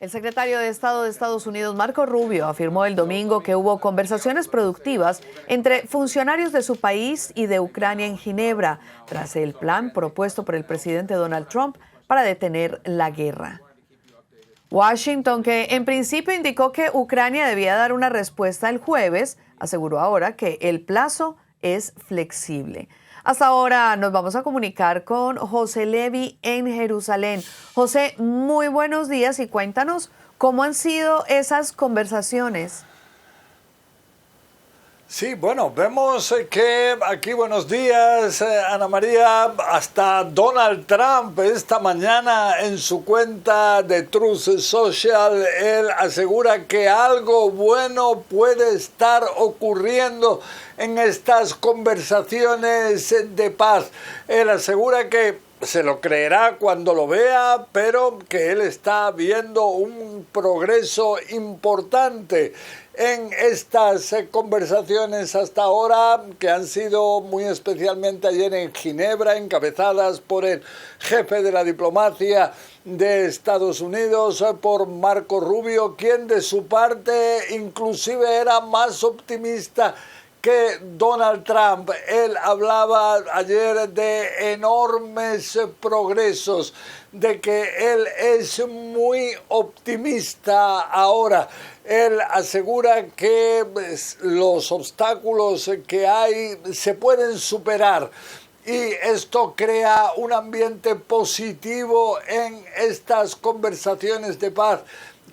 El secretario de Estado de Estados Unidos, Marco Rubio, afirmó el domingo que hubo conversaciones productivas entre funcionarios de su país y de Ucrania en Ginebra, tras el plan propuesto por el presidente Donald Trump para detener la guerra. Washington, que en principio indicó que Ucrania debía dar una respuesta el jueves, aseguró ahora que el plazo es flexible. Hasta ahora nos vamos a comunicar con José Levi en Jerusalén. José, muy buenos días y cuéntanos cómo han sido esas conversaciones. Sí, bueno, vemos que aquí, buenos días, Ana María, hasta Donald Trump esta mañana en su cuenta de Truth Social, él asegura que algo bueno puede estar ocurriendo en estas conversaciones de paz. Él asegura que se lo creerá cuando lo vea, pero que él está viendo un progreso importante en estas conversaciones hasta ahora, que han sido muy especialmente ayer en Ginebra, encabezadas por el jefe de la diplomacia de Estados Unidos, por Marco Rubio, quien de su parte inclusive era más optimista que Donald Trump. Él hablaba ayer de enormes progresos, de que él es muy optimista ahora. Él asegura que los obstáculos que hay se pueden superar y esto crea un ambiente positivo en estas conversaciones de paz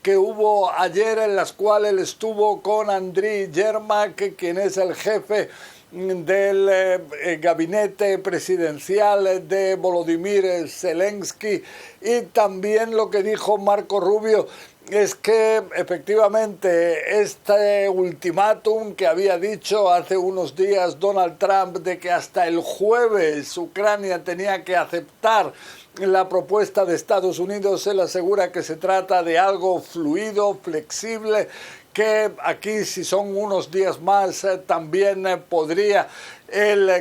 que hubo ayer, en las cuales él estuvo con Andriy Yermak, quien es el jefe del gabinete presidencial de Volodymyr Zelensky, y también lo que dijo Marco Rubio es que efectivamente este ultimátum que había dicho hace unos días Donald Trump de que hasta el jueves Ucrania tenía que aceptar la propuesta de Estados Unidos, él asegura que se trata de algo fluido, flexible, que aquí si son unos días más también podría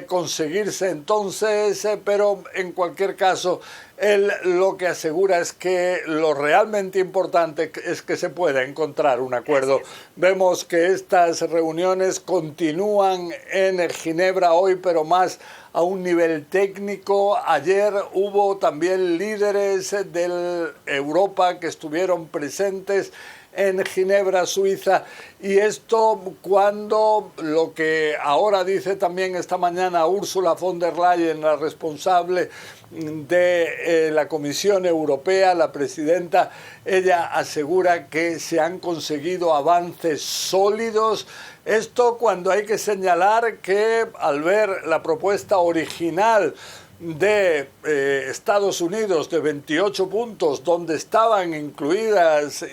conseguirse entonces, pero en cualquier caso él lo que asegura es que lo realmente importante es que se pueda encontrar un acuerdo. Vemos que estas reuniones continúan en Ginebra hoy, pero más a un nivel técnico. Ayer hubo también líderes de Europa que estuvieron presentes en Ginebra, Suiza, y esto cuando lo que ahora dice también esta mañana Ursula von der Leyen, la responsable de la Comisión Europea, la presidenta, ella asegura que se han conseguido avances sólidos. Esto cuando hay que señalar que al ver la propuesta original de Estados Unidos de 28 puntos, donde estaban incluidas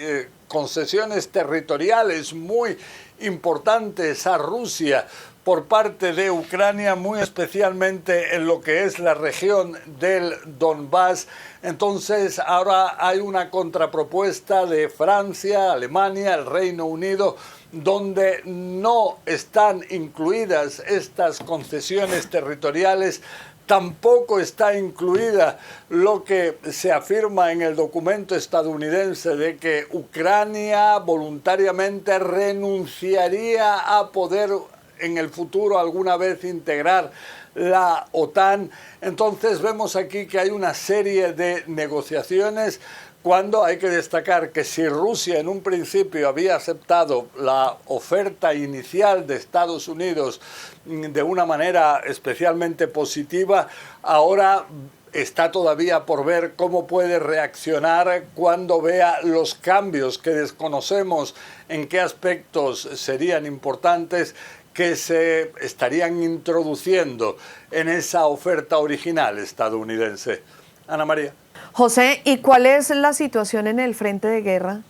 concesiones territoriales muy importantes a Rusia por parte de Ucrania, muy especialmente en lo que es la región del Donbass. Entonces ahora hay una contrapropuesta de Francia, Alemania, el Reino Unido, donde no están incluidas estas concesiones territoriales. Tampoco está incluida lo que se afirma en el documento estadounidense de que Ucrania voluntariamente renunciaría a poder en el futuro alguna vez integrar la OTAN. Entonces vemos aquí que hay una serie de negociaciones, cuando hay que destacar que si Rusia en un principio había aceptado la oferta inicial de Estados Unidos de una manera especialmente positiva, ahora está todavía por ver cómo puede reaccionar cuando vea los cambios que desconocemos en qué aspectos serían importantes que se estarían introduciendo en esa oferta original estadounidense. Ana María. José, ¿y cuál es la situación en el frente de guerra?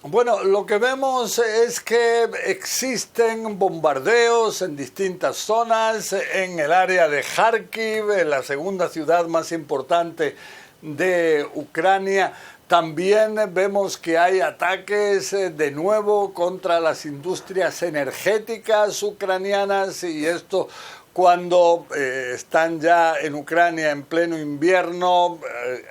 Bueno, lo que vemos es que existen bombardeos en distintas zonas, en el área de Kharkiv, en la segunda ciudad más importante de Ucrania. También vemos que hay ataques de nuevo contra las industrias energéticas ucranianas, y esto cuando están ya en Ucrania en pleno invierno,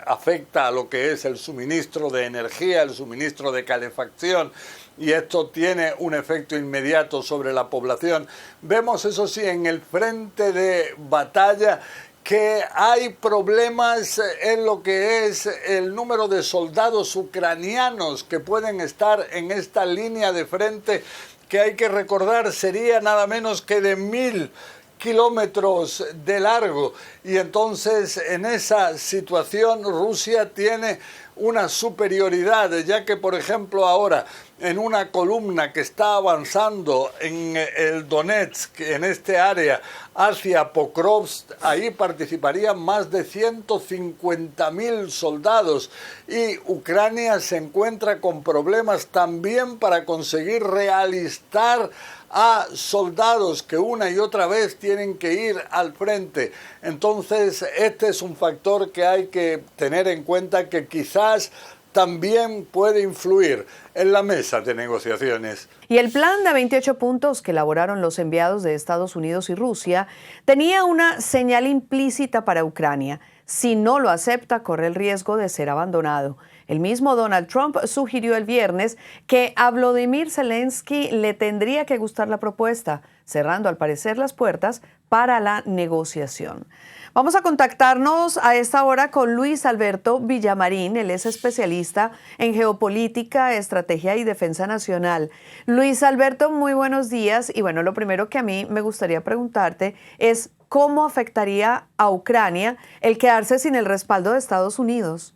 afecta a lo que es el suministro de energía, el suministro de calefacción, y esto tiene un efecto inmediato sobre la población. Vemos, eso sí, en el frente de batalla que hay problemas en lo que es el número de soldados ucranianos que pueden estar en esta línea de frente, que hay que recordar sería nada menos que de 1000 kilómetros de largo. Y entonces en esa situación Rusia tiene una superioridad, ya que por ejemplo ahora en una columna que está avanzando en el Donetsk, en este área, hacia Pokrovsk, ahí participarían más de 150.000 soldados, y Ucrania se encuentra con problemas también para conseguir realistar a soldados que una y otra vez tienen que ir al frente. Entonces, este es un factor que hay que tener en cuenta, que quizás también puede influir en la mesa de negociaciones. Y el plan de 28 puntos que elaboraron los enviados de Estados Unidos y Rusia tenía una señal implícita para Ucrania. Si no lo acepta, corre el riesgo de ser abandonado. El mismo Donald Trump sugirió el viernes que a Volodymyr Zelensky le tendría que gustar la propuesta, cerrando al parecer las puertas para la negociación. Vamos a contactarnos a esta hora con Luis Alberto Villamarín. Él es especialista en geopolítica, estrategia y defensa nacional. Luis Alberto, muy buenos días. Y bueno, lo primero que a mí me gustaría preguntarte es ¿cómo afectaría a Ucrania el quedarse sin el respaldo de Estados Unidos?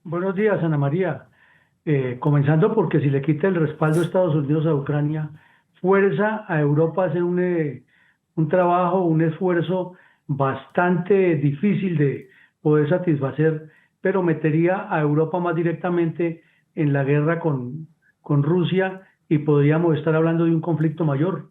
Buenos días, Ana María. Comenzando porque si le quita el respaldo de Estados Unidos a Ucrania, fuerza a Europa a hacer un trabajo, un esfuerzo bastante difícil de poder satisfacer, pero metería a Europa más directamente en la guerra con Rusia, y podríamos estar hablando de un conflicto mayor.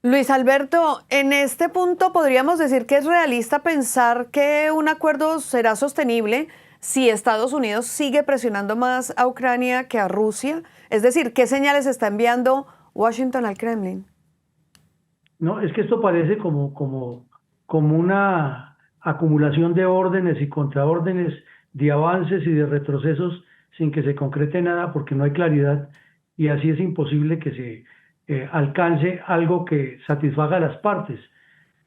Luis Alberto, en este punto podríamos decir que es realista pensar que un acuerdo será sostenible si Estados Unidos sigue presionando más a Ucrania que a Rusia. Es decir, ¿qué señales está enviando Washington al Kremlin? No, es que esto parece como una acumulación de órdenes y contraórdenes, de avances y de retrocesos sin que se concrete nada, porque no hay claridad, y así es imposible que se alcance algo que satisfaga a las partes.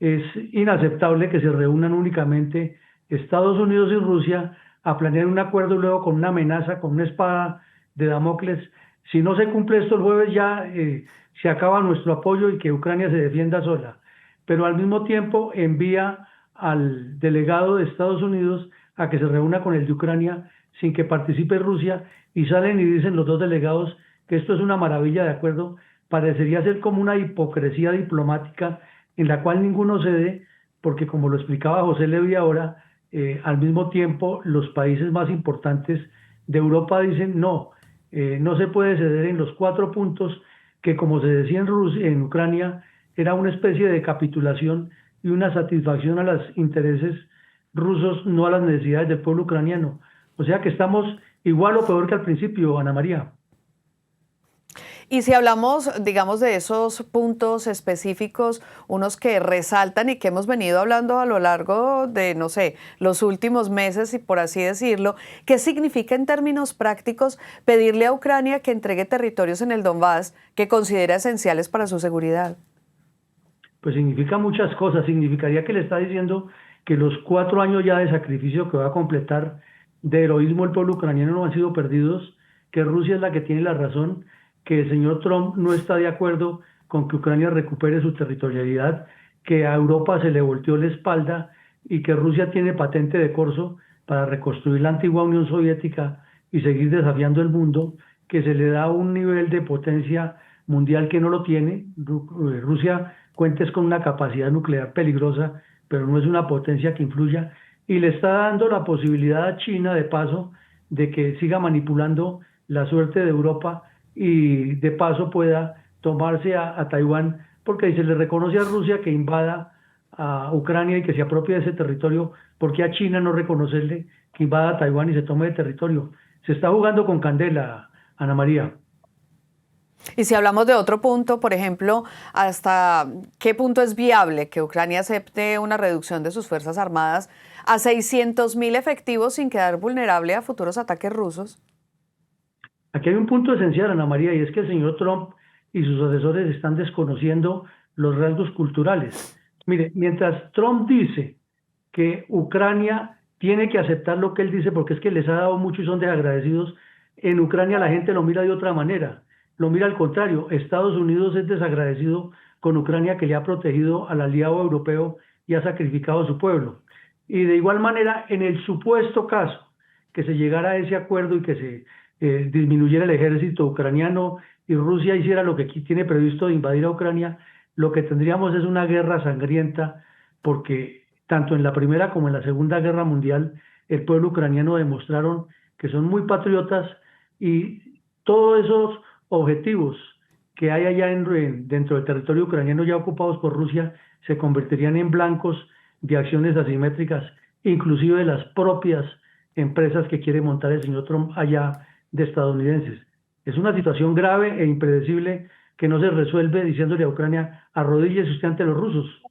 Es inaceptable que se reúnan únicamente Estados Unidos y Rusia a planear un acuerdo y luego con una amenaza, con una espada de Damocles. Si no se cumple esto el jueves ya se acaba nuestro apoyo y que Ucrania se defienda sola. Pero al mismo tiempo envía al delegado de Estados Unidos a que se reúna con el de Ucrania sin que participe Rusia, y salen y dicen los dos delegados que esto es una maravilla de acuerdo. Parecería ser como una hipocresía diplomática en la cual ninguno cede, porque como lo explicaba José Levi ahora, al mismo tiempo los países más importantes de Europa dicen no, no se puede ceder en los 4 puntos, que como se decía en Ucrania, era una especie de capitulación y una satisfacción a los intereses rusos, no a las necesidades del pueblo ucraniano. O sea que estamos igual o peor que al principio, Ana María. Y si hablamos, digamos, de esos puntos específicos, unos que resaltan y que hemos venido hablando a lo largo de, no sé, los últimos meses, y por así decirlo, ¿qué significa en términos prácticos pedirle a Ucrania que entregue territorios en el Donbass que considera esenciales para su seguridad? Pues significa muchas cosas. Significaría que le está diciendo que los 4 años ya de sacrificio que va a completar, de heroísmo, el pueblo ucraniano no han sido perdidos, que Rusia es la que tiene la razón, que el señor Trump no está de acuerdo con que Ucrania recupere su territorialidad, que a Europa se le volteó la espalda y que Rusia tiene patente de corso para reconstruir la antigua Unión Soviética y seguir desafiando el mundo, que se le da un nivel de potencia mundial que no lo tiene. Rusia cuenta con una capacidad nuclear peligrosa, pero no es una potencia que influya, y le está dando la posibilidad a China, de paso, de que siga manipulando la suerte de Europa y de paso pueda tomarse a Taiwán, porque se le reconoce a Rusia que invada a Ucrania y que se apropie de ese territorio, porque a China no reconocerle que invada a Taiwán y se tome de territorio. Se está jugando con candela, Ana María. Y si hablamos de otro punto, por ejemplo, ¿hasta qué punto es viable que Ucrania acepte una reducción de sus fuerzas armadas a 600.000 efectivos sin quedar vulnerable a futuros ataques rusos? Aquí hay un punto esencial, Ana María, y es que el señor Trump y sus asesores están desconociendo los rasgos culturales. Mire, mientras Trump dice que Ucrania tiene que aceptar lo que él dice porque es que les ha dado mucho y son desagradecidos, en Ucrania la gente lo mira de otra manera, lo mira al contrario. Estados Unidos es desagradecido con Ucrania, que le ha protegido al aliado europeo y ha sacrificado a su pueblo. Y de igual manera, en el supuesto caso que se llegara a ese acuerdo y que se disminuyera el ejército ucraniano y Rusia hiciera lo que aquí tiene previsto de invadir a Ucrania, lo que tendríamos es una guerra sangrienta, porque tanto en la Primera como en la Segunda Guerra Mundial el pueblo ucraniano demostraron que son muy patriotas, y todos esos objetivos que hay allá dentro del territorio ucraniano ya ocupados por Rusia se convertirían en blancos de acciones asimétricas, inclusive de las propias empresas que quiere montar el señor Trump allá, de estadounidenses. Es una situación grave e impredecible que no se resuelve diciéndole a Ucrania: arrodíllese usted ante los rusos.